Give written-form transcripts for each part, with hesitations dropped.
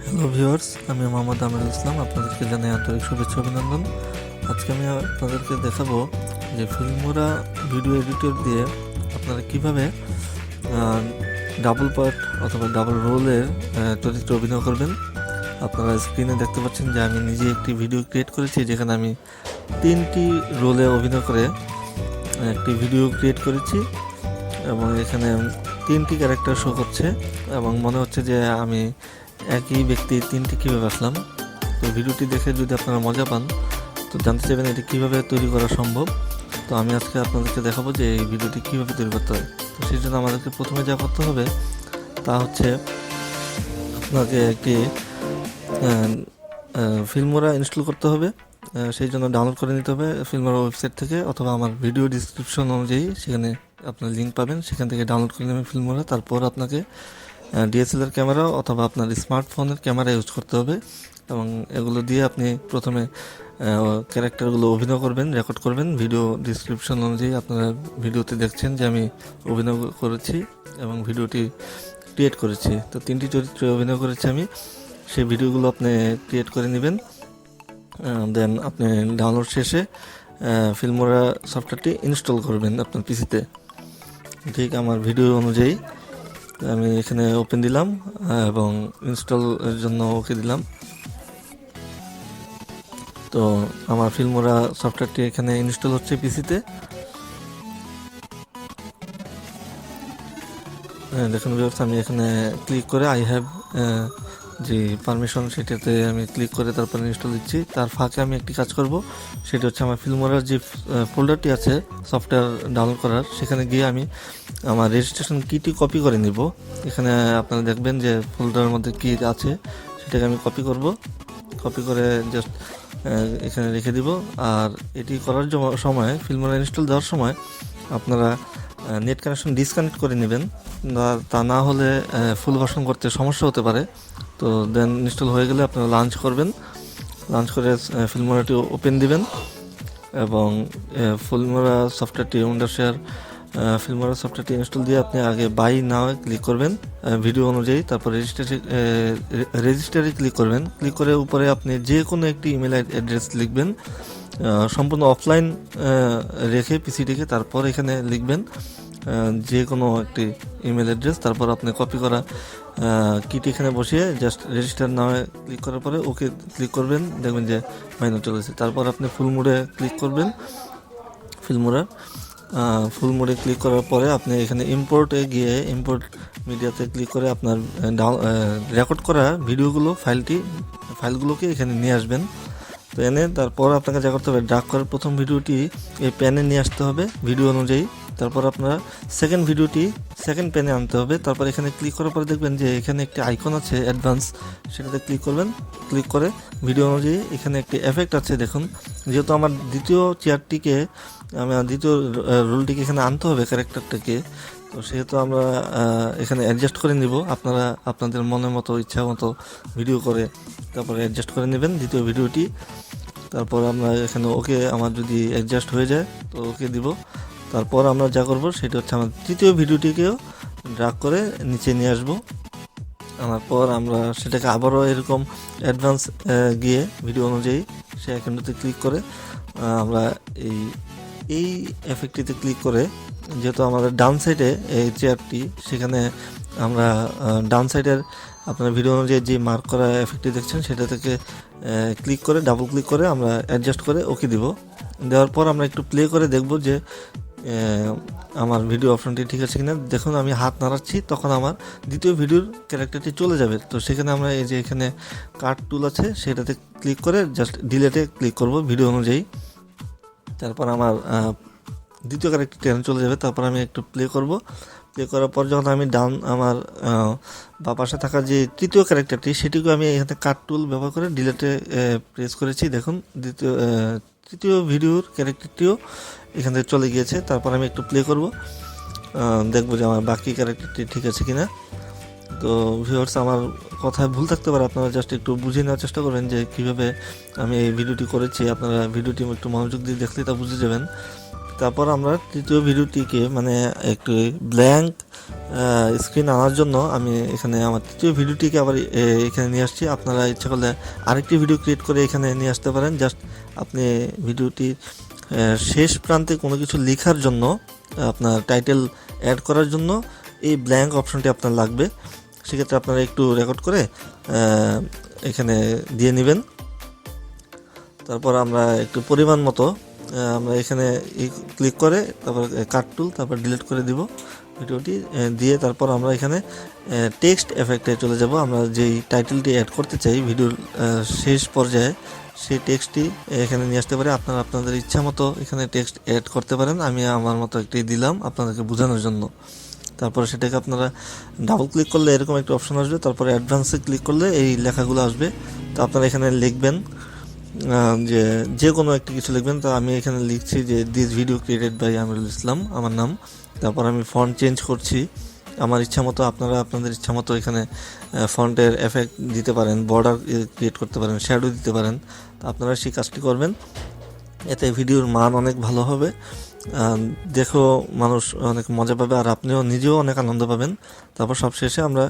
Hello viewers, আমি মোহাম্মদ আমিরুল ইসলাম। আপনাদেরকে জানাই আন্তরিক শুভেচ্ছা অভিনন্দন। আজকে আমি আপনাদেরকে দেখাবো যে ফিল্মোরা ভিডিও এডিটর দিয়ে আপনারা কিভাবে ডাবল পার্ট অথবা ডাবল রোলের চরিত্রে অভিনয় করবেন। আপনারা স্ক্রিনে দেখতে পাচ্ছেন যে আমি নিজে একটি ভিডিও ক্রিয়েট করেছি, যেখানে আমি 3টি রোলে অভিনয় করে একটি ভিডিও ক্রিয়েট করেছি এবং এখানে 3টি ক্যারেক্টার শো করছে এবং মনে হচ্ছে যে আমি একই ব্যক্তি 3টি কীভাবে আসলাম। তো ভিডিওটি দেখে যদি আপনারা মজা পান তো জানতে চাইবেন এটি কীভাবে তৈরি করা সম্ভব। তো আমি আজকে আপনাদেরকে দেখাবো যে এই ভিডিওটি কীভাবে তৈরি করতে হয়। তো সেই জন্য আমাদেরকে প্রথমে যা করতে হবে তা হচ্ছে আপনাকে একটি ফিল্মোরা ইনস্টল করতে হবে। সেই জন্য ডাউনলোড করে নিতে হবে ফিল্মোরা ওয়েবসাইট থেকে, অথবা আমার ভিডিও ডিসক্রিপশন অনুযায়ী সেখানে আপনার লিঙ্ক পাবেন, সেখান থেকে ডাউনলোড করে নেবেন ফিল্মোরা। তারপর আপনাকে ডিএসএলআর ক্যামেরা অথবা আপনার স্মার্টফোনের ক্যামেরা ইউজ করতে হবে এবং এগুলো দিয়ে আপনি প্রথমে ক্যারেক্টারগুলো অভিনয় করবেন, রেকর্ড করবেন। ভিডিও ডিসক্রিপশন অনুযায়ী আপনারা ভিডিওতে দেখছেন যে আমি অভিনয় করেছি এবং ভিডিওটি ক্রিয়েট করেছি। তো 3টি চরিত্রে অভিনয় করেছি আমি। সেই ভিডিওগুলো আপনি ক্রিয়েট করে নেবেন। দেন আপনি ডাউনলোড শেষে ফিল্মোরা সফটওয়্যারটি ইনস্টল করবেন আপনার পিসিতে, ঠিক আমার ভিডিও অনুযায়ী। আমি এখানে ওপেন দিলাম এবং ইনস্টলের জন্য ওকে দিলাম। তো আমার ফিল্মোরা সফটওয়্যারটি এখানে ইনস্টল হচ্ছে পিসিতে। দেখুন ভিউয়ার্স, আমি এখানে ক্লিক করে আই হ্যাভ যে পারমিশন সেটাতে আমি ক্লিক করে তারপর ইনস্টল দিচ্ছি। তার ফাঁকে আমি একটি কাজ করব, সেটা হচ্ছে আমার ফিল্মোরার যে ফোল্ডারটি আছে সফটওয়্যার ডাউনলোড করার, সেখানে গিয়ে আমি আমার রেজিস্ট্রেশন কিটি কপি করে নিব। এখানে আপনারা দেখবেন যে ফোল্ডারের মধ্যে কী আছে সেটাকে আমি কপি করব। কপি করে জাস্ট এখানে রেখে দিব। আর এটি করার সময় ফিল্মোরা ইনস্টল দেওয়ার সময় আপনারা নেট কানেকশন ডিসকানেক্ট করে নেবেন, তা না হলে ফুল ভার্সন করতে সমস্যা হতে পারে। তো দেন ইনস্টল হয়ে গেলে আপনারা লাঞ্চ করবেন। লাঞ্চ করে ফিল্মোরাটি ওপেন দিবেন এবং ফিল্মোরা সফটওয়্যারটি উইন্ডোজের ফিল্মোরা সফটওয়্যারটি ইনস্টল দিয়ে আপনি আগে বাই নাও ক্লিক করবেন ভিডিও অনুযায়ী। তারপর রেজিস্টারে ক্লিক করবেন। ক্লিক করে উপরে আপনি যে কোনো একটি ইমেল অ্যাড্রেস লিখবেন, সম্পূর্ণ অফলাইন রেখে পিসিটিকে। তারপর এখানে লিখবেন যে কোনো একটি ইমেল অ্যাড্রেস। তারপর আপনি কপি করা কিটি এখানে বসিয়ে জাস্ট রেজিস্টার নামে ক্লিক করার পরে ওকে ক্লিক করবেন, দেখবেন যে মাইনে চলেছে। তারপর আপনি ফুল মোডে ক্লিক করবেন। ফুল মোডে ক্লিক করার পরে আপনি এখানে ইম্পোর্টে গিয়ে ইম্পোর্ট মিডিয়াতে ক্লিক করে আপনার রেকর্ড করা ফাইলগুলোকে এখানে নিয়ে আসবেন। তো এনে তারপর আপনাকে যা করতে হবে, ড্রাগ করার প্রথম ভিডিওটি এই প্যানে নিয়ে আসতে হবে ভিডিও অনুযায়ী। তারপর আপনার সেকেন্ড ভিডিওটি সেকেন্ড প্যানে আনতে হবে। তারপর এখানে ক্লিক করার পরে দেখবেন যে এখানে একটি আইকন আছে অ্যাডভান্স, সেটাতে ক্লিক করবেন। ক্লিক করে ভিডিও অনুযায়ী এখানে একটি এফেক্ট আছে। দেখুন, যেহেতু আমার দ্বিতীয় রোলটিকে এখানে আনতে হবে ক্যারেক্টারটাকে, তো সেহেতু আমরা এখানে অ্যাডজাস্ট করে নিব। আপনারা আপনাদের মনের মতো ইচ্ছা মতো ভিডিও করে তারপরে অ্যাডজাস্ট করে নেবেন দ্বিতীয় ভিডিওটি। তারপর আমরা এখানে ওকে, আমার যদি অ্যাডজাস্ট হয়ে যায় তো ওকে দিব। তারপর আমরা যা করব সেটা হচ্ছে আমার তৃতীয় ভিডিওটিকেও ড্রাগ করে নিচে নিয়ে আসবো। আনার পর আমরা সেটাকে আবারও এরকম অ্যাডভান্স গিয়ে ভিডিও অনুযায়ী সে আইকনটিতে ক্লিক করে আমরা এই এফেক্টটিতে ক্লিক করে, যেহেতু আমাদের ডান সাইডে এই চেয়ারটি, সেখানে আমরা ডান সাইডের আপনার ভিডিও অনুযায়ী যে মার্ক করা এফেক্টটি দেখছেন সেটা থেকে ক্লিক করে ডাবল ক্লিক করে আমরা অ্যাডজাস্ট করে ওকে দিব। দেওয়ার পর আমরা একটু প্লে করে দেখব যে আমার ভিডিও অপশনটি ঠিক আছে কিনা। দেখুন, আমি হাত নাড়াচ্ছি তখন আমার দ্বিতীয় ভিডিওর ক্যারেক্টারটি চলে যাবে। তো সেখানে আমরা এই যে এখানে কাট টুল আছে সেটাতে ক্লিক করে জাস্ট ডিলেটে ক্লিক করব ভিডিও অনুযায়ী। তারপর আমার দ্বিতীয় ক্যারেক্টারটি চলে যাবে। তারপর আমি একটু প্লে করব। প্লে করার পর যখন আমি আমার বা পাশে থাকা যে তৃতীয় ক্যারেক্টারটি সেটিকেও আমি এখানে কাট টুল ব্যবহার করে ডিলেটে প্রেস করেছি। দেখুন, তৃতীয় ভিডিওর ক্যারেক্টারটিও এখান থেকে চলে গিয়েছে। তারপর আমি একটু প্লে করব, দেখবো যে আমার বাকি ক্যারেক্টারটি ঠিক আছে কিনা। তো ভিউয়ার্স, আমার কথায় ভুল থাকতে পারে, আপনারা জাস্ট একটু বুঝে নেওয়ার চেষ্টা করবেন যে কীভাবে আমি এই ভিডিওটি করেছি। আপনারা ভিডিওটি একটু মনোযোগ দিয়ে দেখলে তা বুঝে যাবেন। তারপর আমরা তৃতীয় ভিডিওটিকে মানে একটু ব্ল্যাঙ্ক স্ক্রিন আনার জন্য আমি এখানে আমার তৃতীয় ভিডিওটিকে আবার এখানে নিয়ে আসছি। আপনারা ইচ্ছা করলে আরেকটি ভিডিও ক্রিয়েট করে এখানে নিয়ে আসতে পারেন। জাস্ট আপনি ভিডিওটি শেষ প্রান্তে কোনো কিছু লেখার জন্য, আপনার টাইটেল অ্যাড করার জন্য এই ব্ল্যাঙ্ক অপশনটি আপনার লাগবে। সেক্ষেত্রে আপনারা একটু রেকর্ড করে এখানে দিয়ে নেবেন। তারপর আমরা একটু পরিমাণ মতো আমরা এখানে ক্লিক করে তারপর কাট টুল, তারপর ডিলিট করে দিব ভিডিওটি দিয়ে। তারপর আমরা এখানে টেক্সট এফেক্টে চলে যাব। আমরা যেই টাইটেলটি অ্যাড করতে চাই ভিডিওর শেষ পর্যায়ে, সেই টেক্সটটি এখানে নিয়ে আসতে পারি। আপনারা আপনাদের ইচ্ছা মতো এখানে টেক্সট অ্যাড করতে পারেন। আমি আমার মতো একটি দিলাম আপনাদেরকে বোঝানোর জন্য। তারপরে সেটাকে আপনারা ডাবল ক্লিক করলে এরকম একটা অপশন আসবে। তারপরে অ্যাডভান্সে ক্লিক করলে এই লেখাগুলো আসবে। তো আপনারা এখানে লিখবেন যে কোনো একটি কিছু লিখবেন। তো আমি এখানে লিখছি যে this video created by Amirul Islam, আমার নাম। তারপর আমি ফন্ট চেঞ্জ করছি আমার ইচ্ছা মতো। আপনারা আপনাদের ইচ্ছা মতো এখানে ফন্টের এফেক্ট দিতে পারেন, বর্ডার ক্রিয়েট করতে পারেন, শ্যাডো দিতে পারেন। তো আপনারা সেই কাজটি করবেন, এতে ভিডিওর মান অনেক ভালো হবে, দেখো মানুষ অনেক মজা পাবে, আর আপনিও নিজেও অনেক আনন্দ পাবেন। তারপর সবশেষে আমরা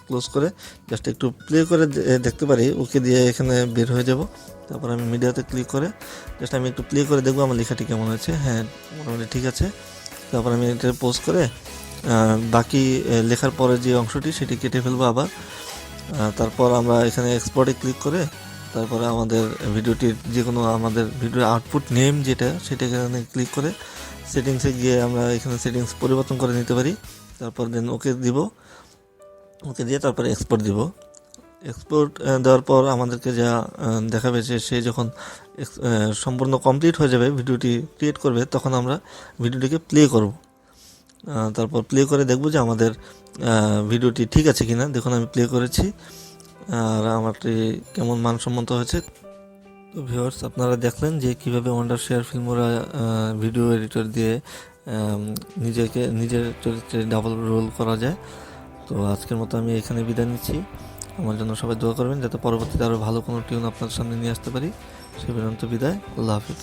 ক্লোজ করে জাস্ট একটু প্লে করে দেখতে পারি, ওকে দিয়ে এখানে বের হয়ে যাব। তারপর আমি মিডিয়াতে ক্লিক করে জাস্ট আমি একটু প্লে করে দেখবো আমার লেখাটি কেমন হয়েছে। হ্যাঁ, মোটামুটি ঠিক আছে। তারপর আমি এটা পোস্ট করে বাকি লেখার পরে যে অংশটি সেটি কেটে ফেলবো আবার। তারপর আমরা এখানে এক্সপোর্টে ক্লিক করে তারপরে আমাদের ভিডিওটির যে কোনো আমাদের ভিডিওর আউটপুট নেম যেটা, সেটা এখানে ক্লিক করে সেটিংসে গিয়ে আমরা এখানে সেটিংস পরিবর্তন করে নিতে পারি। তারপর দেন ওকে দিব, ওকে দিয়ে তারপরে এক্সপোর্ট দিব। এক্সপোর্ট দেওয়ার পর আমাদেরকে যা দেখাবে যে সে যখন সম্পূর্ণ কমপ্লিট হয়ে যাবে, ভিডিওটি ক্রিয়েট করবে, তখন আমরা ভিডিওটিকে প্লে করব। তারপর প্লে করে দেখব যে আমাদের ভিডিওটি ঠিক আছে কিনা। দেখুন আমি প্লে করেছি আর আমারটি কেমন মানসম্মত হয়েছে। তো ভিউয়ার্স, আপনারা দেখলেন যে কীভাবে ওয়ান্ডারশেয়ার ফিল্মোরা ভিডিও এডিটর দিয়ে নিজের চরিত্রে ডাবল রোল করা যায়। তো আজকের মতো আমি এখানে বিদায় নিচ্ছি। আমার জন্য সবাই দোয়া করবেন যাতে পরবর্তীতে আরও ভালো কোনো টিউন আপনার সামনে নিয়ে আসতে পারি। সে পর্যন্ত বিদায়, আল্লাহ হাফিজ।